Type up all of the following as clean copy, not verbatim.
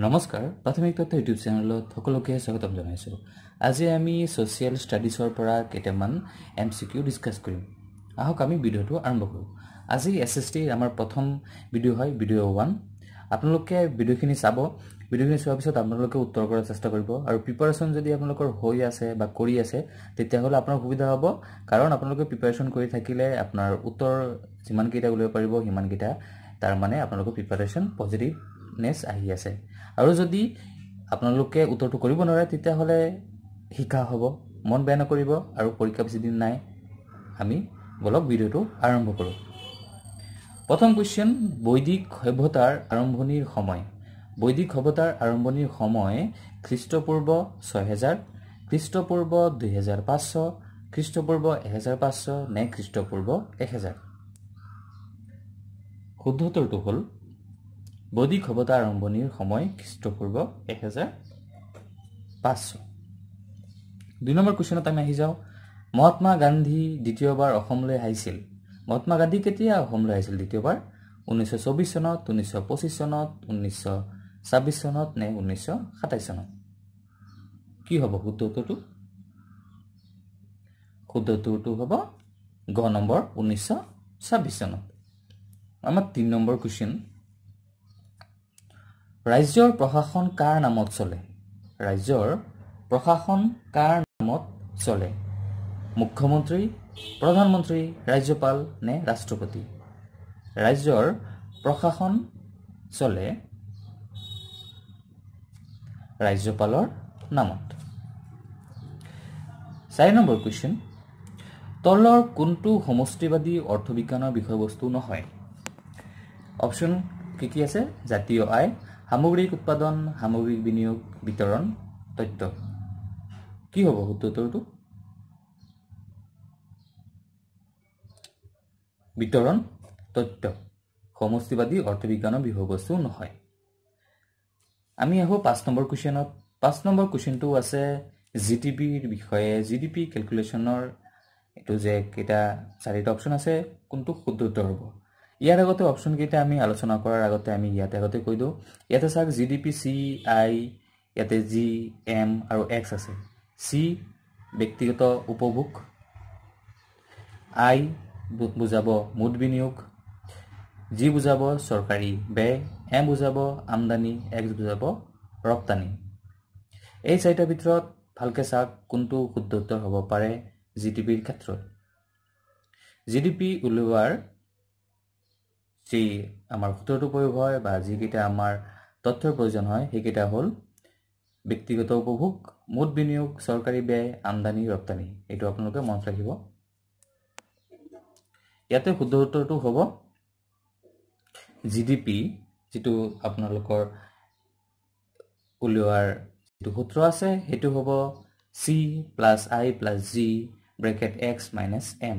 নমস্কাৰ প্ৰাথমিক তথ্য ইউটিউব চেনেলত সকলোকে স্বাগতম জনাইছোঁ। আজি আমি সোশ্যাল ষ্টাডিজৰ পৰা কেইটামান এমচিকিউ ডিসকাস কৰিম। আহক আমি ভিডিঅ'টো আৰম্ভ কৰোঁ। আজি এছএছটি আমাৰ প্ৰথম ভিডিঅ' হয়, ভিডিঅ' 1। আপোনালোকে ভিডিঅ'খিনি চাব। ভিডিঅ'খিনি চোৱাৰ পিছত আপোনালোকে উত্তৰ কৰাৰ চেষ্টা কৰিব আৰু প্ৰিপাৰেচন যদি আপোনালোকৰ হৈ আছে বা কৰি আছে তেতিয়াহ'লে আপোনাৰ সুবিধা হ'ব, কাৰণ আপোনালোকে প্ৰিপাৰেচন কৰি থাকিলে আপোনাৰ উত্তৰ যিমান কেইটা উলিয়াব পাৰিব সিমান কেইটা, তাৰ মানে আপোনালোকৰ প্ৰিপাৰেচন পজিটিভনেছ আহি আছে। আৰু যদি আপোনালোকে উত্তৰটো কৰিব নোৱাৰে তেতিয়াহ'লে শিকা হ'ব, মন বেয়া নকৰিব আৰু পৰীক্ষা বেছি দিন নাই। আমি বলক ভিডিঅ'টো আৰম্ভ কৰোঁ। প্ৰথম কুৱেশ্যন, বৈদিক সভ্যতাৰ আৰম্ভণিৰ সময়। বৈদিক সভ্যতাৰ আৰম্ভণিৰ সময় খ্ৰীষ্টপূৰ্ব 6000, খ্ৰীষ্টপূৰ্ব 2500, খ্ৰীষ্টপূৰ্ব 1500 নে খ্ৰীষ্টপূৰ্ব 1000? শুদ্ধ উত্তৰটো হ'ল বৈদিক সভ্যতাৰ আৰম্ভণিৰ সময় খ্ৰীষ্টপূৰ্ব 1500। 2 নম্বৰ কুৱেশ্যনত আমি আহি যাওঁ। মহাত্মা গান্ধী দ্বিতীয়বাৰ অসমলৈ আহিছিল। মহাত্মা গান্ধী কেতিয়া অসমলৈ আহিছিল দ্বিতীয়বাৰ? 1924 চনত, 1925 চনত, 1926 চনত নে 1927 চনত? কি হ'ব শুদ্ধ উত্তৰটো? শুদ্ধ উত্তৰটো হ'ব গ নম্বৰ 1926 চনত। আমাৰ 3 নম্বৰ কুৱেশ্যন, ৰাজ্যৰ প্ৰশাসন কাৰ নামত চলে? ৰাজ্যৰ প্ৰশাসন কাৰ নামত চলে? মুখ্যমন্ত্ৰী, প্ৰধানমন্ত্ৰী, ৰাজ্যপাল নে ৰাষ্ট্ৰপতি? ৰাজ্যৰ প্ৰশাসন চলে ৰাজ্যপালৰ নামত। 4 নম্বৰ কুৱেশ্যন, তলৰ কোনটো সমষ্টিবাদী অৰ্থবিজ্ঞানৰ বিষয়বস্তু নহয়? অপশ্যন কি আছে? জাতীয় আয়, সামগ্ৰিক উৎপাদন, সামগ্ৰিক বিনিয়োগ, বিতৰণ, তথ্য। কি হ'ব শুদ্ধ উত্তৰটো? বিতৰণ তথ্য সমষ্টিবাদী অৰ্থবিজ্ঞানৰ বিষয়বস্তু নহয়। আমি আহোঁ 5 নম্বৰ কুৱেশ্যনত। 5 নম্বৰ কুৱেশ্যনটো আছে জিডিপিৰ বিষয়ে। জিডিপি কেলকুলেশ্যনৰ এইটো যে কেইটা 4টা অপশ্যন আছে, কোনটো শুদ্ধ উত্তৰ হ'ব? ইয়াৰ আগতে অপশ্যন কেইটা আমি আলোচনা কৰাৰ আগতে আমি ইয়াতে আগতে কৈ দিওঁ। ইয়াতে চাওক জিডিপি চি, আই, ইয়াতে জি, এম আৰু এক্স আছে। চি ব্যক্তিগত উপভোগ, আই বুজাব মুঠ বিনিয়োগ, জি বুজাব চৰকাৰী ব্যয়, এম বুজাব আমদানি, এক্স বুজাব ৰপ্তানি। এই 4টাৰ ভিতৰত ভালকে চাওক কোনটো শুদ্ধ উত্তৰ হ'ব পাৰে জিডিপিৰ ক্ষেত্ৰত। জিডিপি উলিওৱাৰ যি আমাৰ সূত্ৰটো প্ৰয়োগ হয় বা যিকেইটা আমাৰ তথ্যৰ প্ৰয়োজন হয় সেইকেইটা হ'ল ব্যক্তিগত উপভোগ, মুঠ বিনিয়োগ, চৰকাৰী ব্যয়, আমদানি, ৰপ্তানি। এইটো আপোনালোকে মনত ৰাখিব। ইয়াতে শুদ্ধ উত্তৰটো হ'ব জিডিপি, যিটো আপোনালোকৰ উলিওৱাৰ যিটো সূত্ৰ আছে সেইটো হ'ব C plus I plus G bracket X minus M.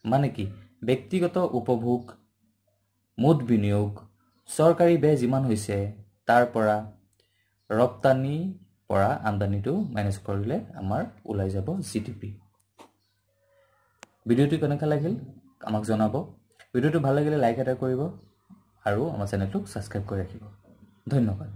মানে কি? ব্যক্তিগত উপভোগ, মুঠ বিনিয়োগ, চৰকাৰী ব্যয় যিমান হৈছে তাৰ পৰা ৰপ্তানি পৰা আমদানিটো মাইনাছ কৰিলে আমাৰ ওলাই যাব জিডিপি। ভিডিঅ'টো কেনেকুৱা লাগিল আমাক জনাব। ভিডিঅ'টো ভাল লাগিলে লাইক এটা কৰিব আৰু আমাৰ চেনেলটোক ছাবস্ক্ৰাইব কৰি ৰাখিব। ধন্যবাদ।